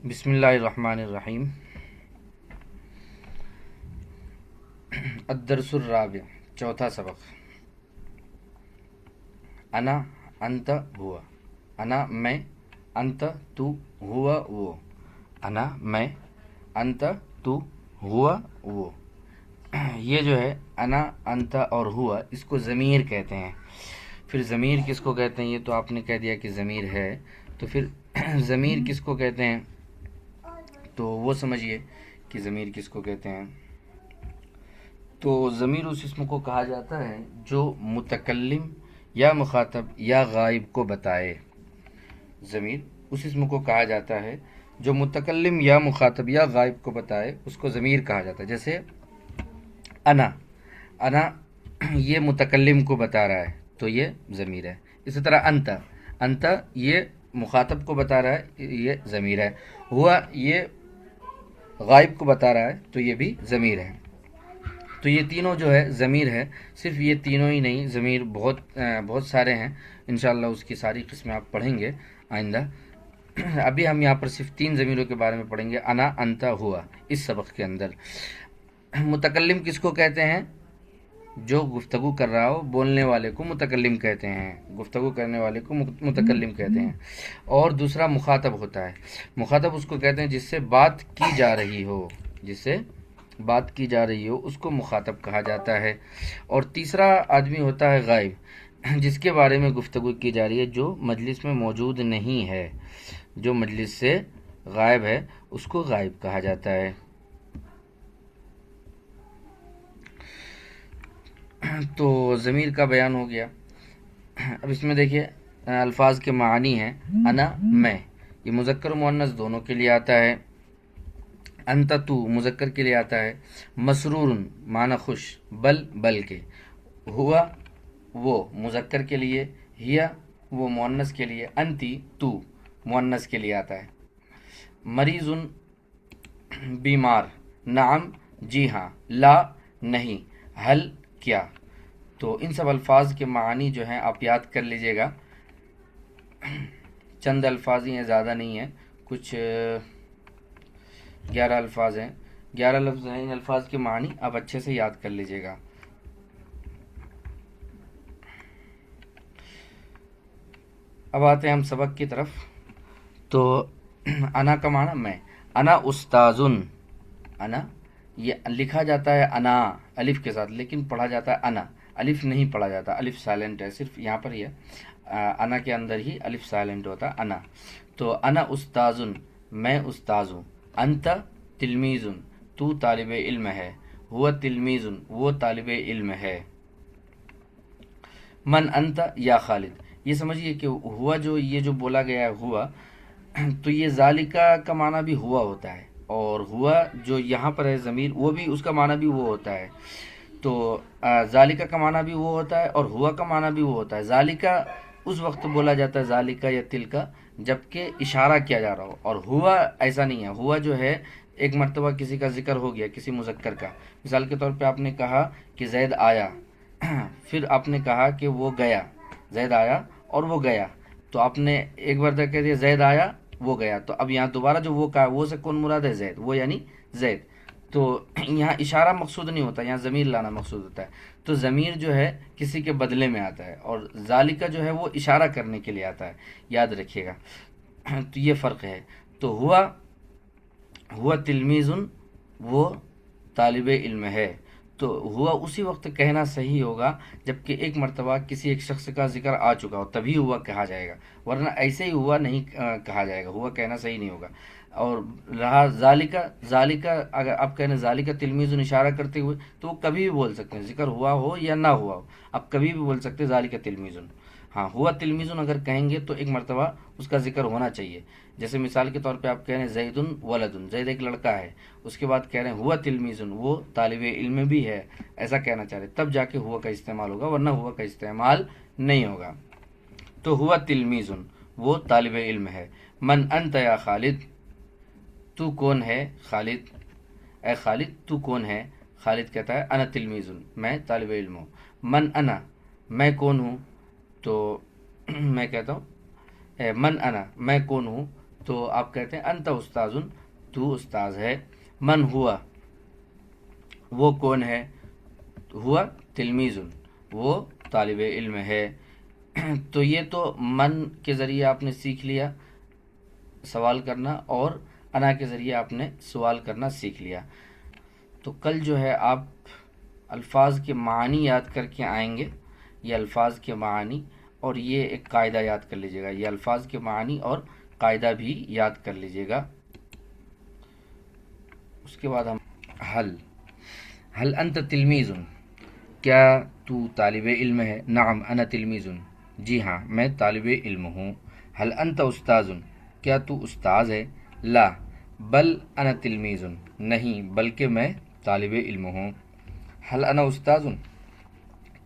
بسم اللہ الرحمن الرحیم۔ الدرس الرابع، چوتھا سبق۔ انا، انت، ہوا۔ انا میں، انت تو، ہوا وہ۔ انا میں، انت تو، ہوا وہ۔ یہ جو ہے انا، انت اور ہوا، اس کو ضمیر کہتے ہیں۔ پھر ضمیر کس کو کہتے ہیں؟ یہ تو آپ نے کہہ دیا کہ ضمیر ہے، تو پھر ضمیر کس کو کہتے ہیں؟ تو وہ سمجھیے کہ ضمیر کس کو کہتے ہیں۔ تو ضمیر اس اسم کو کہا جاتا ہے جو متکلم یا مخاطب یا غائب کو بتائے۔ ضمیر اس اسم کو کہا جاتا ہے جو متکلم یا مخاطب یا غائب کو بتائے، اس کو ضمیر کہا جاتا ہے۔ جیسے انا، انا یہ متکلم کو بتا رہا ہے تو یہ ضمیر ہے۔ اسی طرح انت، انت یہ مخاطب کو بتا رہا ہے، یہ ضمیر ہے۔ ہوا یہ غائب کو بتا رہا ہے تو یہ بھی ضمیر ہے۔ تو یہ تینوں جو ہے ضمیر ہے۔ صرف یہ تینوں ہی نہیں، ضمیر بہت سارے ہیں، انشاءاللہ اس کی ساری قسمیں آپ پڑھیں گے آئندہ۔ ابھی ہم یہاں پر صرف 3 ضمیروں کے بارے میں پڑھیں گے، انا، انت، ہوا، اس سبق کے اندر۔ متکلم کس کو کہتے ہیں؟ جو گفتگو کر رہا ہو، بولنے والے کو متکلم کہتے ہیں، گفتگو کرنے والے کو متکلم کہتے ہیں۔ اور دوسرا مخاطب ہوتا ہے۔ مخاطب اس کو کہتے ہیں جس سے بات کی جا رہی ہو، جس سے بات کی جا رہی ہو اس کو مخاطب کہا جاتا ہے۔ اور تیسرا آدمی ہوتا ہے غائب، جس کے بارے میں گفتگو کی جا رہی ہے، جو مجلس میں موجود نہیں ہے، جو مجلس سے غائب ہے، اس کو غائب کہا جاتا ہے۔ تو ضمیر کا بیان ہو گیا۔ اب اس میں دیکھیے الفاظ کے معنی ہیں۔ انا میں، یہ مذکر و مؤنث دونوں کے لیے آتا ہے۔ انت تو مذکر کے لیے آتا ہے۔ مسرور معنی خوش، بل کے۔ ہوا وہ مذکر کے لیے، ہیا وہ مؤنث کے لیے، انتی تو مؤنث کے لیے آتا ہے۔ مریض بیمار، نعم جی ہاں، لا نہیں، حل کیا۔ تو ان سب الفاظ کے معنی جو ہیں آپ یاد کر لیجئے گا۔ چند الفاظ ہی ہیں، زیادہ نہیں ہیں، کچھ 11 الفاظ ہیں، 11 لفظ ہیں۔ ان الفاظ کے معنی آپ اچھے سے یاد کر لیجئے گا۔ اب آتے ہیں ہم سبق کی طرف۔ تو انا کا معنی میں، انا استاذن، انا یہ لکھا جاتا ہے انا الف کے ساتھ، لیکن پڑھا جاتا ہے انا، الف نہیں پڑھا جاتا، الف سائلنٹ ہے، صرف یہاں پر یہ انا کے اندر ہی الف سائلنٹ ہوتا ہے، انا۔ تو انا استاذن، میں استاذ ہوں۔ انت تلمیذن، تو طالب علم ہے۔ ہوا تلمیذن، وہ طالب علم ہے۔ من انت یا خالد، یہ سمجھیے کہ ہوا جو یہ جو بولا گیا ہے ہوا، تو یہ ذالکہ کا معنی بھی ہوا ہوتا ہے، اور ہوا جو یہاں پر ہے ضمیر، وہ بھی اس کا معنی بھی وہ ہوتا ہے۔ تو ذالکہ کا معنی بھی وہ ہوتا ہے اور ہوا کا معنی بھی وہ ہوتا ہے۔ ذالکہ اس وقت بولا جاتا ہے، ذالکہ یا تلکہ، جبکہ اشارہ کیا جا رہا ہو، اور ہوا ایسا نہیں ہے۔ ہوا جو ہے ایک مرتبہ کسی کا ذکر ہو گیا، کسی مذکر کا، مثال کے طور پہ آپ نے کہا کہ زید آیا، پھر آپ نے کہا کہ وہ گیا، زید آیا اور وہ گیا، تو آپ نے ایک بار تک کہہ دیا زید آیا وہ گیا، تو اب یہاں دوبارہ جو وہ کہا، وہ سے کون مراد ہے؟ زید، وہ یعنی زید۔ تو یہاں اشارہ مقصود نہیں ہوتا، یہاں ضمیر لانا مقصود ہوتا ہے۔ تو ضمیر جو ہے کسی کے بدلے میں آتا ہے، اور ذالکہ جو ہے وہ اشارہ کرنے کے لیے آتا ہے، یاد رکھیے گا۔ تو یہ فرق ہے۔ تو ہوا تلمیذن، وہ طالب علم ہے۔ تو ہوا اسی وقت کہنا صحیح ہوگا جبکہ ایک مرتبہ کسی ایک شخص کا ذکر آ چکا ہو، تبھی ہوا کہا جائے گا، ورنہ ایسے ہی ہوا نہیں کہا جائے گا، ہوا کہنا صحیح نہیں ہوگا۔ اور رہا ذالکہ اگر آپ کہنے ذالکہ تلمیذ اشارہ کرتے ہوئے، تو وہ کبھی بھی بول سکتے ہیں، ذکر ہوا ہو یا نہ ہوا ہو، آپ کبھی بھی بول سکتے ہیں ذالکہ تلمیذ۔ ہاں، ہوا تلمیذ اگر کہیں گے تو ایک مرتبہ اس کا ذکر ہونا چاہیے۔ جیسے مثال کے طور پہ آپ کہہ رہے ہیں زید ولدن، زید ایک لڑکا ہے، اس کے بعد کہہ رہے ہیں ہوا تلمیذ، وہ طالب علم بھی ہے، ایسا کہنا چاہ رہے، تب جا کے ہوا کا استعمال ہوگا، ورنہ ہوا کا استعمال نہیں ہوگا۔ تو ہوا تلمیذ، وہ طالب علم ہے۔ من انت یا خالد، تو کون ہے خالد، اے خالد تو کون ہے؟ خالد کہتا ہے انا تلمیذ، میں طالب علم ہوں۔ من انا، میں کون ہوں؟ تو میں کہتا ہوں من انا، میں کون ہوں؟ تو آپ کہتے ہیں انت استاذن، تو استاذ ہے. من ہوا، وہ کون ہے؟ ہوا تلمیذ، وہ طالب علم ہے. تو یہ تو من کے ذریعے آپ نے سیکھ لیا سوال کرنا، اور انا کے ذریعے آپ نے سوال کرنا سیکھ لیا. تو کل جو ہے آپ الفاظ کے معانی یاد کر کے آئیں گے. یہ الفاظ کے معانی، اور یہ ایک قاعدہ یاد کر لیجیے گا. یہ الفاظ کے معانی اور قاعدہ بھی یاد کر لیجیے گا. اس کے بعد ہم حل انت تلمیذ، کیا تو طالب علم ہے؟ نعم انا تلمیذ، جی ہاں میں طالب علم ہوں. حل انت استاذ، کیا تو استاذ ہے؟ لا بل انا تلمیذ، نہیں بلکہ میں طالب علم ہوں. حل انا استاذ،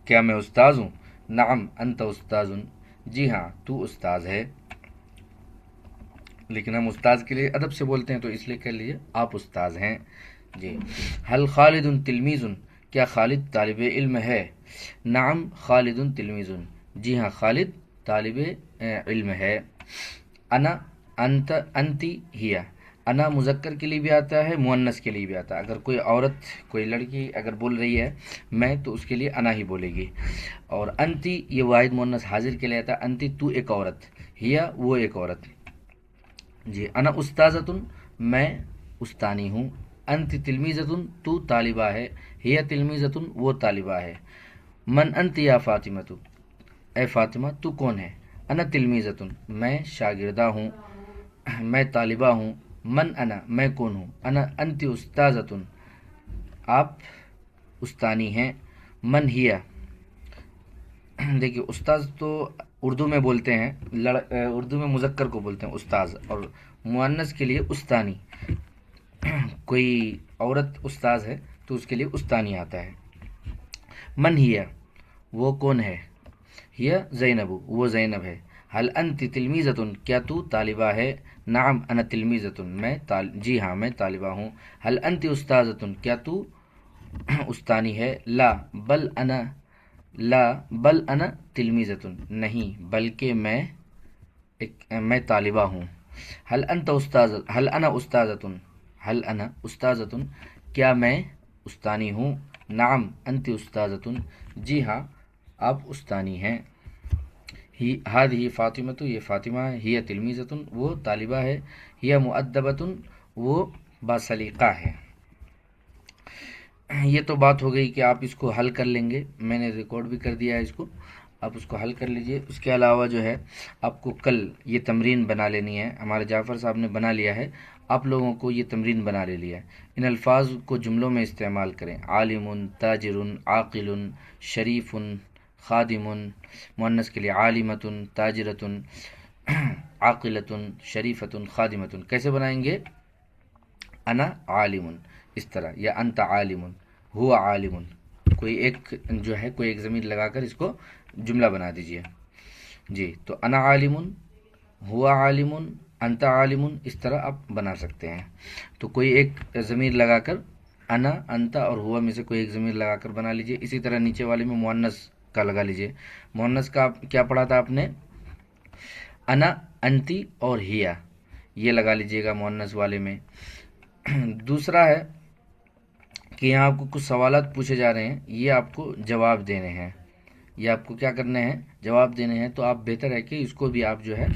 کیا میں استاذ ہوں؟ نعم انت استاذ، جی ہاں تو استاذ ہے. لیکن ہم استاذ کے لیے ادب سے بولتے ہیں تو اس لیے کہہ لیجیے آپ استاذ ہیں. جی. حل خالد تلمیذ، کیا خالد طالب علم ہے؟ نعم خالد تلمیذ، جی ہاں خالد طالب علم ہے. انا انت انتی ہیا، انا مذکر کے لیے بھی آتا ہے، مؤنث کے لیے بھی آتا ہے. اگر کوئی عورت، کوئی لڑکی اگر بول رہی ہے میں، تو اس کے لیے انا ہی بولے گی. اور انتی یہ واحد مؤنث حاضر کے لیے آتا ہے. انتی تو ایک عورت، ہیا وہ ایک عورت. جی. انا استاذتن، میں استانی ہوں. انت تلمیذتن، تو طالبہ ہے. ہیا تلمیذتن، وہ طالبہ ہے. من انت یا فاطمہ، تو اے فاطمہ تو کون ہے؟ انا تلمیذتن، میں شاگردہ ہوں، میں طالبہ ہوں. من انا، میں کون ہوں؟ انا انت استاذتن، آپ استانی ہیں. من ہیا، دیکھیے استاذ تو اردو میں بولتے ہیں، اردو میں مذکر کو بولتے ہیں استاذ، اور مؤنث کے لیے استانی. کوئی عورت استاذ ہے تو اس کے لیے استانی آتا ہے. من ہیا، وہ کون ہے؟ ہیا زینب، وہ زینب ہے. حل انت تلمیذتن، کیا تو طالبہ ہے؟ نعم انا تلمیذتن، میں جی ہاں میں طالبہ ہوں. حل انت استاذتن، کیا تو استانی ہے؟ لا بل انا تلمیذتن، نہیں بلکہ میں طالبہ ہوں. حل انا استاذتن، کیا میں استانی ہوں؟ نعم انت استاذتن، جی ہاں آپ استانی ہیں. ہذہ فاطمہ، یہ فاطمہ ہے. ہی تلمیذتن، وہ طالبہ ہے. ہی مؤدبتن، وہ باسلیقہ ہے. یہ تو بات ہو گئی کہ آپ اس کو حل کر لیں گے. میں نے ریکارڈ بھی کر دیا ہے اس کو، آپ اس کو حل کر لیجئے. اس کے علاوہ جو ہے آپ کو کل یہ تمرین بنا لینی ہے. ہمارے جعفر صاحب نے بنا لیا ہے، آپ لوگوں کو یہ تمرین بنا لے لیا ہے. ان الفاظ کو جملوں میں استعمال کریں. عالم، تاجر، عاقل، شریف، خادم، مؤنث کے لیے عالمۃ، تاجرۃ، عاقلۃ، شریفۃ، خادمۃ. کیسے بنائیں گے؟ انا عالم اس طرح، یا انت عالم، ہوا عالم. کوئی ایک جو ہے کوئی ایک ضمیر لگا کر اس کو جملہ بنا دیجئے. جی. تو انا عالم، ہوا عالم، انت عالم، اس طرح آپ بنا سکتے ہیں. تو کوئی ایک ضمیر لگا کر انا، انت اور ہوا میں سے کوئی ایک ضمیر لگا کر بنا لیجئے. اسی طرح نیچے والے میں مؤنث کا لگا لیجئے. مؤنث کا کیا پڑھا تھا آپ نے؟ انا، انتی اور ہیا، یہ لگا لیجئے گا مؤنث والے میں. دوسرا ہے کہ یہاں آپ کو کچھ سوالات پوچھے جا رہے ہیں، یہ آپ کو جواب دینے ہیں. یہ آپ کو کیا کرنے ہیں؟ جواب دینے ہیں. تو آپ بہتر ہے کہ اس کو بھی آپ جو ہے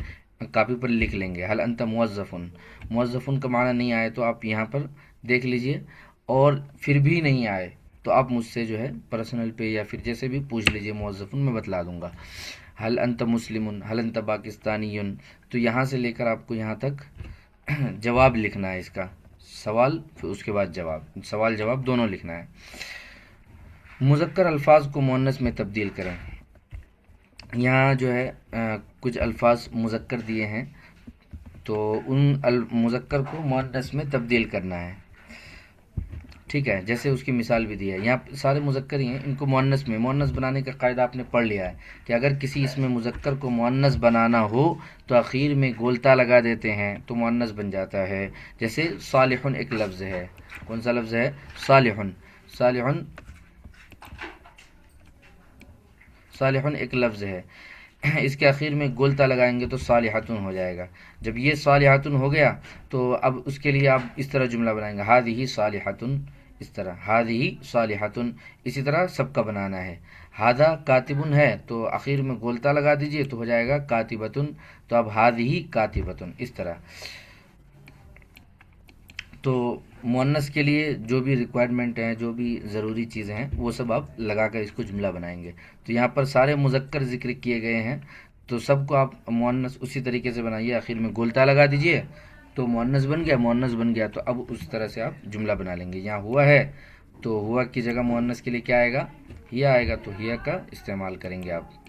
کاپی پر لکھ لیں گے. حل انت موظفن، موظفن کا معنی نہیں آئے تو آپ یہاں پر دیکھ لیجئے، اور پھر بھی نہیں آئے تو آپ مجھ سے جو ہے پرسنل پہ یا پھر جیسے بھی پوچھ لیجئے موظفن، میں بتلا دوں گا. حل انت مسلم، حل انت پاکستانی. تو یہاں سے لے کر آپ کو یہاں تک جواب لکھنا ہے اس کا. سوال پھر اس کے بعد جواب، سوال جواب دونوں لکھنا ہے. مذکر الفاظ کو مؤنث میں تبدیل کریں. یہاں جو ہے کچھ الفاظ مذکر دیے ہیں، تو ان مذکر کو مؤنث میں تبدیل کرنا ہے. ٹھیک ہے، جیسے اس کی مثال بھی دی ہے. یہاں سارے مذکر ہی ہیں، ان کو مؤنث بنانے کا قاعدہ آپ نے پڑھ لیا ہے کہ اگر کسی اسم مذکر کو مؤنث بنانا ہو تو اخیر میں گولتا لگا دیتے ہیں تو مؤنث بن جاتا ہے. جیسے صالحن ایک لفظ ہے. کون سا لفظ ہے؟ صالحن. صالحن ایک لفظ ہے. اس کے آخر میں گولتا لگائیں گے تو صالحتن ہو جائے گا۔ جب یہ صالحتن ہو گیا تو اب اس کے لیے آپ اس طرح جملہ بنائیں گے، ہذہ صالحتن، اس طرح ہذہ صالحتن، اسی طرح سب کا بنانا ہے۔ ہذا کاتبن ہے تو آخر میں گولتا لگا دیجئے تو ہو جائے گا کاتبتن، تو اب ہذہ کاتبتن، اس طرح۔ تو مؤنث کے لیے جو بھی ریکوائرمنٹ ہیں، جو بھی ضروری چیزیں ہیں، وہ سب آپ لگا کر اس کو جملہ بنائیں گے۔ تو یہاں پر سارے مذکر ذکر کیے گئے ہیں، تو سب کو آپ مؤنث اسی طریقے سے بنائیے، آخر میں گولتا لگا دیجئے تو مؤنث بن گیا، مؤنث بن گیا تو اب اس طرح سے آپ جملہ بنا لیں گے۔ یہاں ہوا ہے تو ہوا کی جگہ مؤنث کے لیے کیا آئے گا؟ ہیا آئے گا، تو ہیا کا استعمال کریں گے آپ۔